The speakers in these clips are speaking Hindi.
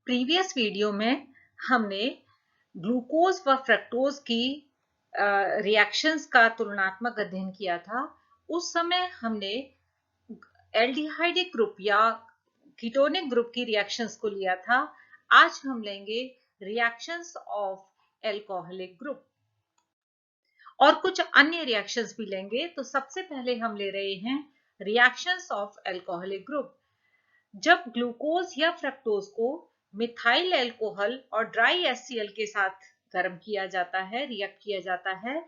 प्रीवियस वीडियो में हमने ग्लूकोज व फ्रक्टोज की रिएक्शंस का तुलनात्मक अध्ययन किया था। उस समय हमने एल्डिहाइडिक ग्रुप या कीटोनिक ग्रुप की रिएक्शंस को लिया था। आज हम लेंगे रिएक्शंस ऑफ एल्कोहलिक ग्रुप और कुछ अन्य रिएक्शंस भी लेंगे। तो सबसे पहले हम ले रहे हैं रिएक्शंस ऑफ एल्कोहलिक ग्रुप। जब ग्लूकोज या फ्रक्टोज को मिथाइल अल्कोहल और ड्राई HCl के साथ गर्म किया जाता है, रिएक्ट किया जाता है,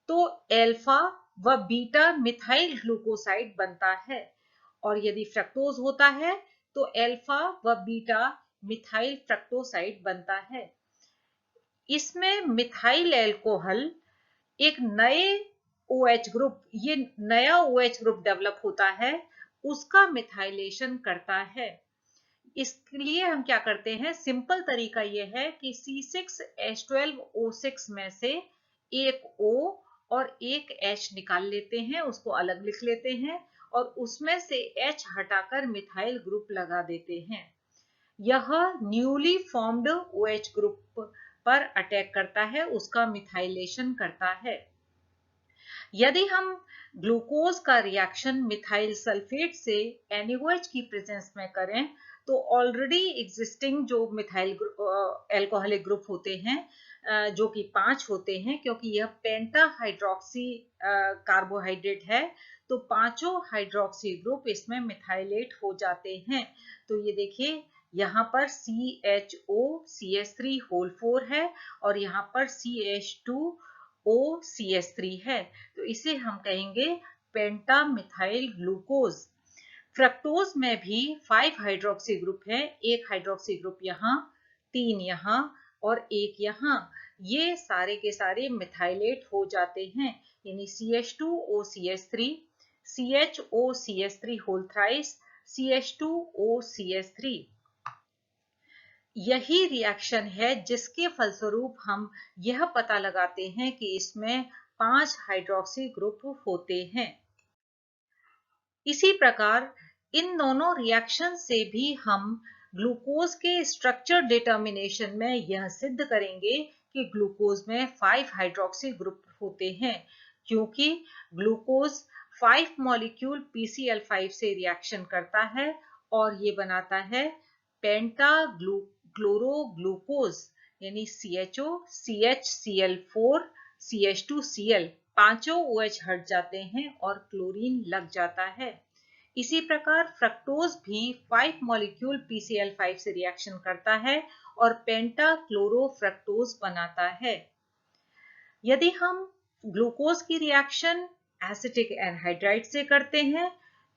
तो अल्फा व बीटा मिथाइल ग्लूकोसाइड बनता है। और यदि फ्रक्टोज होता है तो अल्फा व बीटा मिथाइल फ्रक्टोसाइड बनता है। इसमें मिथाइल अल्कोहल एक नए OH ग्रुप, ये नया OH ग्रुप डेवलप होता है, उसका मिथाइलेशन करता है। इसके लिए हम क्या करते हैं, सिंपल तरीका यह है कि C6H12O6 में से एक O और एक H निकाल लेते हैं, उसको अलग लिख लेते हैं और उसमें से H हटाकर मिथाइल ग्रुप लगा देते हैं। यह न्यूली फॉर्म्ड OH ग्रुप पर अटैक करता है, उसका मिथाइलेशन करता है। यदि हम ग्लूकोज का रिएक्शन मिथाइल सल्फेट से NaOH की प्रेजेंस में करें तो ऑलरेडी एग्जिस्टिंग जो मिथाइल अल्कोहलिक ग्रुप होते हैं, जो कि 5 होते हैं, क्योंकि यह पेंटा हाइड्रोक्सी कार्बोहाइड्रेट है, तो पांचों हाइड्रोक्सी ग्रुप इसमें मिथाइलेट हो जाते हैं। तो ये देखिए, यहाँ पर CHO CH3 है और यहाँ पर CH2OCH3 है, तो इसे हम कहेंगे पेंटा मिथाइल ग्लूकोज। फ्रक्टोज में भी 5 हाइड्रोक्सी ग्रुप है, एक हाइड्रोक्सी ग्रुप यहाँ, 3 यहाँ और एक यहाँ। ये सारे के सारे मिथाइलेट हो जाते हैं, यानी CH2OCH3, CHOCH3 whole thrice, CH2OCH3। यही रिएक्शन है जिसके फलस्वरूप हम यह पता लगाते हैं कि इसमें 5 हाइड्रोक्सी ग्रुप होते हैं। इसी प्रकार इन दोनों रिएक्शन से भी हम ग्लूकोज के स्ट्रक्चर डिटर्मिनेशन में यह सिद्ध करेंगे कि ग्लूकोज में 5 हाइड्रोक्सी ग्रुप होते हैं, क्योंकि ग्लूकोज 5 मॉलिक्यूल PCl5 से रिएक्शन करता है और ये बनाता है पेंटा क्लोरोग्लूकोज, यानी CHO CHCl4 CH2Cl, पांचों OH हट जाते हैं और क्लोरीन लग जाता है। इसी प्रकार फ्रक्टोज भी 5 मॉलिक्यूल PCl5 से रिएक्शन करता है और पेंटा क्लोरोफ्रक्टोज बनाता है। यदि हम ग्लूकोज की रिएक्शन एसिटिक एनहाइड्राइड से करते हैं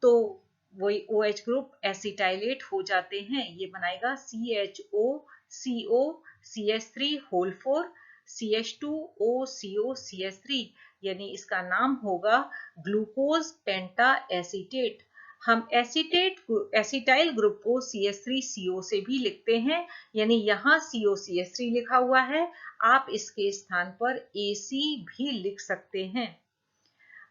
तो वही OH ग्रुप एसिटाइलेट हो जाते हैं, ये बनाएगा CHO CH3 whole 4 CH2OCO CH3, यानी इसका नाम होगा ग्लूकोज पेंटा एसीटेट। हम एसिटाइल ग्रुप को CH3CO से भी लिखते हैं, यानी यहाँ COCH3 लिखा हुआ है, आप इसके स्थान पर AC भी लिख सकते हैं।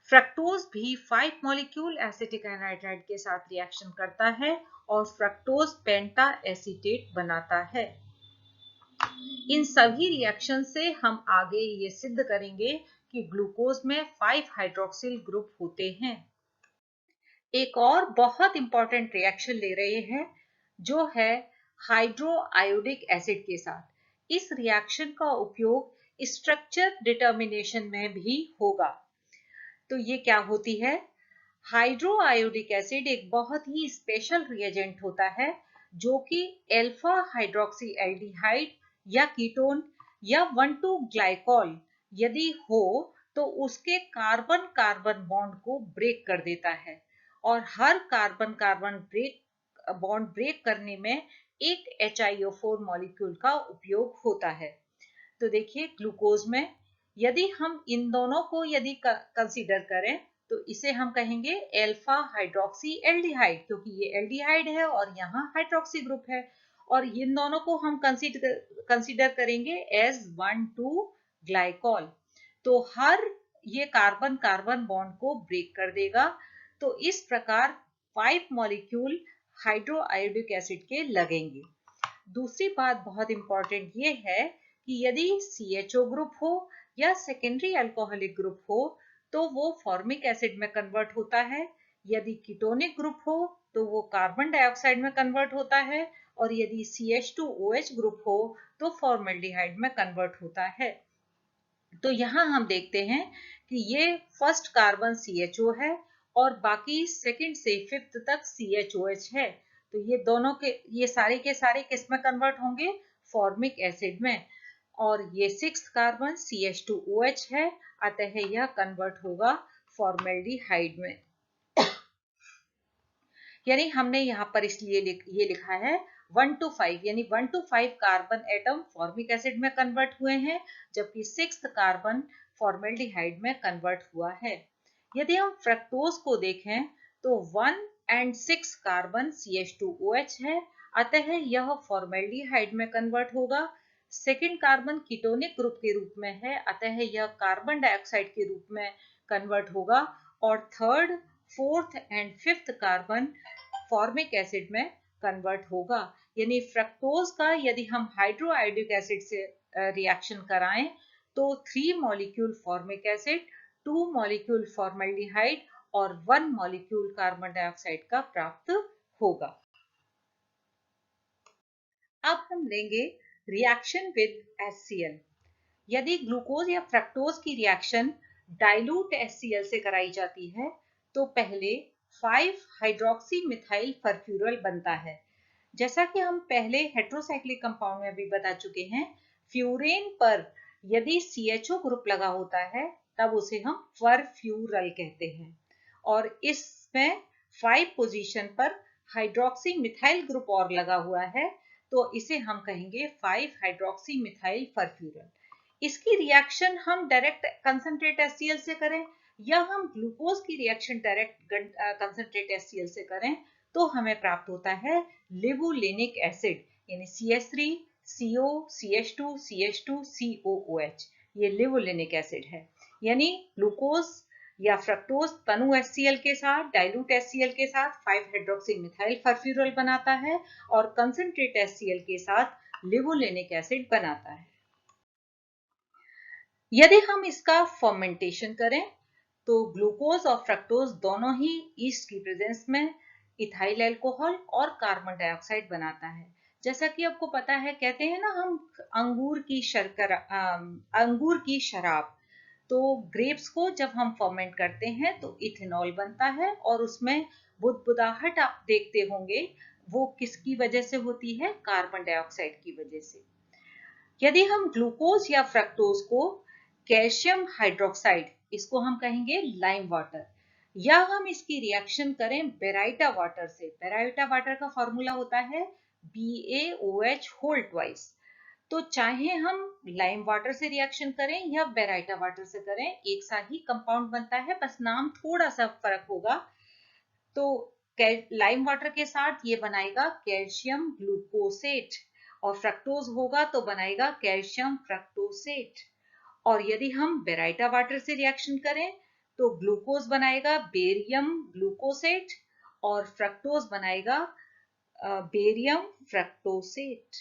फ्रक्टोज भी 5 मॉलिक्यूल एसिटिक एनहाइड्राइड के साथ रिएक्शन करता है और फ्रक्टोज पेंटा एसीटेट बनाता है। इन सभी रिएक्शन से हम आगे ये सिद्ध करेंगे कि ग्लूकोज में 5 हाइड्रोक्सिल ग्रुप होते हैं। एक और बहुत इंपॉर्टेंट रिएक्शन ले रहे हैं, जो है हाइड्रोआयोडिक एसिड के साथ। इस रिएक्शन का उपयोग स्ट्रक्चर डिटर्मिनेशन में भी होगा। तो ये क्या होती है, हाइड्रोआयोडिक एसिड एक बहुत ही स्पेशल रिएजेंट होता है, जो कि अल्फा हाइड्रोक्सी एल्डिहाइड या कीटोन या 1,2 ग्लाइकॉल यदि हो तो उसके कार्बन कार्बन बॉन्ड को ब्रेक कर देता है, और हर कार्बन कार्बन बॉन्ड ब्रेक करने में एक HiO4 मॉलिक्यूल का उपयोग होता है। तो देखिए, ग्लूकोज में यदि हम इन दोनों को यदि कंसीडर करें तो इसे हम कहेंगे अल्फा हाइड्रोक्सी एल्डिहाइड, क्योंकि ये एल्डिहाइड है और यहाँ हाइड्रोक्सी ग्रुप है, और इन दोनों को हम कंसीडर करेंगे एज 1,2 ग्लाइकॉल। तो हर ये कार्बन कार्बन बॉन्ड को ब्रेक कर देगा। तो इस प्रकार 5 मॉलिक्यूल हाइड्रोआयोडिक एसिड के लगेंगे। दूसरी बात बहुत इंपॉर्टेंट ये है कि यदि CHO ग्रुप हो या सेकेंडरी अल्कोहलिक ग्रुप हो तो वो फॉर्मिक एसिड में कन्वर्ट होता है, यदि कीटोनिक ग्रुप हो तो वो कार्बन डाइऑक्साइड में कन्वर्ट होता है, और यदि CH2OH ग्रुप हो तो फॉर्मल्डिहाइड में कन्वर्ट होता है। तो यहाँ हम देखते हैं कि ये फर्स्ट कार्बन CHO है और बाकी सेकंड से फिफ्थ तक CHOH है। तो ये दोनों के सारे किस में कन्वर्ट होंगे? फॉर्मिक एसिड में। और ये सिक्स्थ कार्बन CH2OH है, अतः यह कन्वर्ट होगा फॉर्मेल्डिहाइड में। यानी हमने यहाँ पर इसलिए ये लिखा है 1 to 5, यानी 1 to 5 carbon atom formic acid में कन्वर्ट हुए हैं, जबकि सिक्स्थ कार्बन फॉर्मेल्डिहाइड में कन्वर्ट हुआ है। यदि हम फ्रक्टोज को देखें तो 1 and 6 कार्बन CH2OH है, अतः यह फॉर्मेल्डिहाइड में कन्वर्ट होगा। सेकेंड कार्बन कीटोनिक ग्रुप के रूप में है, अतः यह कार्बन डाइऑक्साइड के रूप में कन्वर्ट होगा। और third, fourth and fifth carbon formic acid में कन्वर्ट होगा। यानी फ्रक्टोज का यदि हम हाइड्रोआयोडिक एसिड से रिएक्शन कराएं तो 3 molecule formic acid, 2 molecule formaldehyde और 1 मॉलिक्यूल कार्बन डाइऑक्साइड का प्राप्त होगा। अब हम लेंगे रिएक्शन विद HCl। यदि ग्लूकोज या फ्रक्टोज की रिएक्शन डाइल्यूट HCl से कराई जाती है तो पहले 5 हाइड्रोक्सी मिथाइल फर्फ्यूरल बनता है। जैसा कि हम पहले हेट्रोसाइक्लिक कंपाउंड में भी बता चुके हैं, फ्यूरेन पर यदि CHO ग्रुप लगा होता है तब उसे हम फर्फ्यूरल कहते हैं, और इसमें 5 पोजीशन पर हाइड्रोक्सी मिथाइल ग्रुप और लगा हुआ है तो इसे हम कहेंगे 5 हाइड्रोक्सी मिथाइल फर्फ्यूरल। इसकी रिएक्शन हम डायरेक्ट कंसंट्रेट HCl से करें या हम ग्लूकोज की रिएक्शन डायरेक्ट कंसंट्रेट HCl से करें तो हमें प्राप्त होता है लिवुलिनिक एसिड, यानी CH3 CO CH2 CH2 COOH। ये लिवुलिनिक एसिड है। यानी ग्लूकोज या फ्रक्टोज तनु HCl के साथ, डाइल्यूट HCl के साथ 5 हाइड्रोक्सी मिथाइल फर्फ्यूरल बनाता है और कंसंट्रेट HCl के साथ लिवुलिनिक एसिड बनाता है। यदि हम इसका फर्मेंटेशन करें तो ग्लूकोज और फ्रक्टोज दोनों ही ईस्ट की प्रेजेंस में इथाइल अल्कोहल और कार्बन डाइऑक्साइड बनाता है। जैसा कि आपको पता है, कहते हैं ना हम अंगूर की शराब, तो ग्रेप्स को जब हम फर्मेंट करते हैं तो इथेनॉल बनता है और उसमें बुदबुदाहट आप देखते होंगे, वो किसकी वजह से होती है? कार्बन डाइऑक्साइड की वजह से। यदि हम ग्लूकोज या फ्रक्टोज को कैल्शियम हाइड्रोक्साइड, इसको हम कहेंगे लाइम वाटर, या हम इसकी रिएक्शन करें बेराइटा वाटर से। बेराइटा वाटर का फॉर्मूला होता है BaOH होल ट्वाइस। तो चाहे हम लाइम वाटर से रिएक्शन करें या बेराइटा वाटर से करें, एक सा ही कंपाउंड बनता है, बस नाम थोड़ा सा फर्क होगा। तो लाइम वाटर के साथ ये बनाएगा कैल्शियम ग्लूकोसेट, और फ्रक्टोज होगा तो बनाएगा कैल्शियम फ्रक्टोसेट। और यदि हम बेराइटा वाटर से रिएक्शन करें तो ग्लूकोज बनाएगा बेरियम ग्लूकोसेट और फ्रक्टोज बनाएगा बेरियम फ्रक्टोसेट।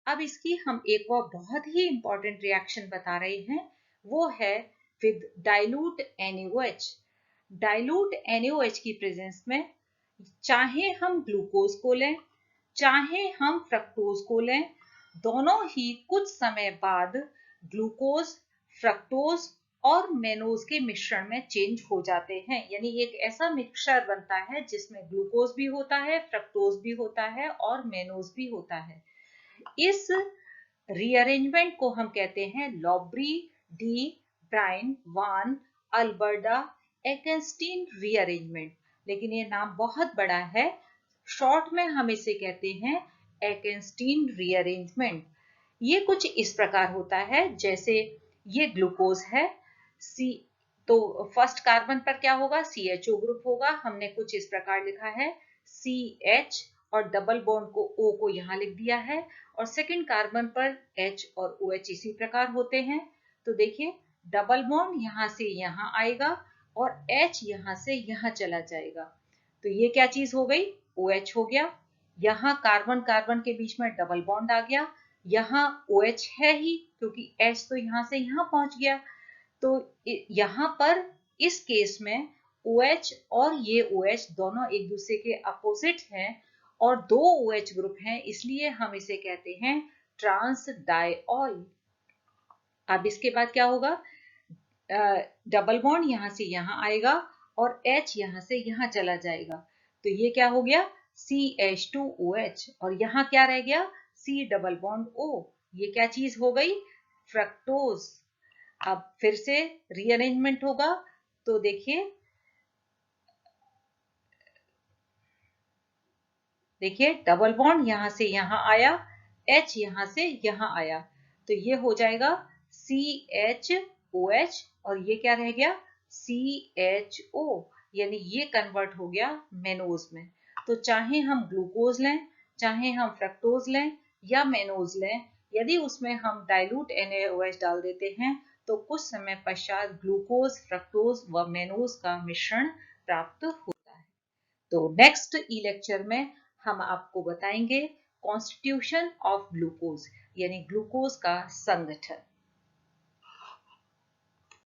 अब इसकी हम एक और बहुत ही इंपॉर्टेंट रिएक्शन बता रहे हैं, वो है with dilute NaOH। Dilute NaOH की प्रेजेंस में चाहे हम ग्लूकोज को लें चाहे हम फ्रक्टोज को लें, दोनों ही कुछ समय बाद ग्लूकोज, फ्रक्टोज और मेनोज के मिश्रण में चेंज हो जाते हैं। यानी एक ऐसा मिक्सचर बनता है जिसमें ग्लूकोज भी होता है, फ्रक्टोज भी होता है और मेनोज भी होता है। इस रीअरेंजमेंट को हम कहते हैं लॉब्री डी ब्राइन वान अल्बर्टा एकेंस्टीन रीअरेंजमेंट, लेकिन ये नाम बहुत बड़ा है, शॉर्ट में हम इसे कहते हैं एकेंस्टीन रीअरेंजमेंट। ये कुछ इस प्रकार होता है, जैसे ये ग्लूकोज है, सी तो फर्स्ट कार्बन पर क्या होगा? CHO ग्रुप होगा, हमने कुछ इस प्रकार लिखा है CH और डबल बॉन्ड को O को यहाँ लिख दिया है, और सेकंड कार्बन पर H और OH इसी प्रकार होते हैं। तो देखिए डबल बॉन्ड यहाँ से यहाँ आएगा और H यहाँ से यहाँ चला जाएगा, तो ये क्या चीज हो गई? OH हो गया। यहाँ कार्बन कार्बन के बीच में डबल बॉन्ड आ गया, यहाँ OH है ही क्योंकि H तो यहाँ से यहाँ पहुंच गया। तो यहाँ पर इस केस में OH और ये OH दोनों एक दूसरे के अपोजिट हैं और दो OH ग्रुप हैं, इसलिए हम इसे कहते हैं ट्रांस डाइऑल। अब इसके बाद क्या होगा, डबल बॉन्ड यहाँ से यहाँ आएगा और H यहाँ से यहाँ चला जाएगा, तो ये क्या हो गया CH2OH और यहाँ क्या रह गया C डबल बॉन्ड O। ये क्या चीज हो गई, फ्रक्टोज। अब फिर से रीअरेंजमेंट होगा, तो देखिए डबल बॉन्ड यहाँ से यहाँ आया, H यहाँ से यहाँ आया, तो ये हो जाएगा CHOH और ये क्या रह गया CHO, यानी ये कन्वर्ट हो गया मेनोज में। तो चाहे हम ग्लूकोज लें, चाहे हम फ्रक्टोज लें या मेनोज लें, यदि उसमें हम डाइल्यूट NaOH डाल देते हैं तो कुछ समय पश्चात ग्लूकोज, फ्रक्टोज व मेनोज का मिश्रण प्राप्त होता है। तो नेक्स्ट ई लेक्चर में हम आपको बताएंगे कॉन्स्टिट्यूशन ऑफ ग्लूकोज, यानी ग्लूकोज का संगठन।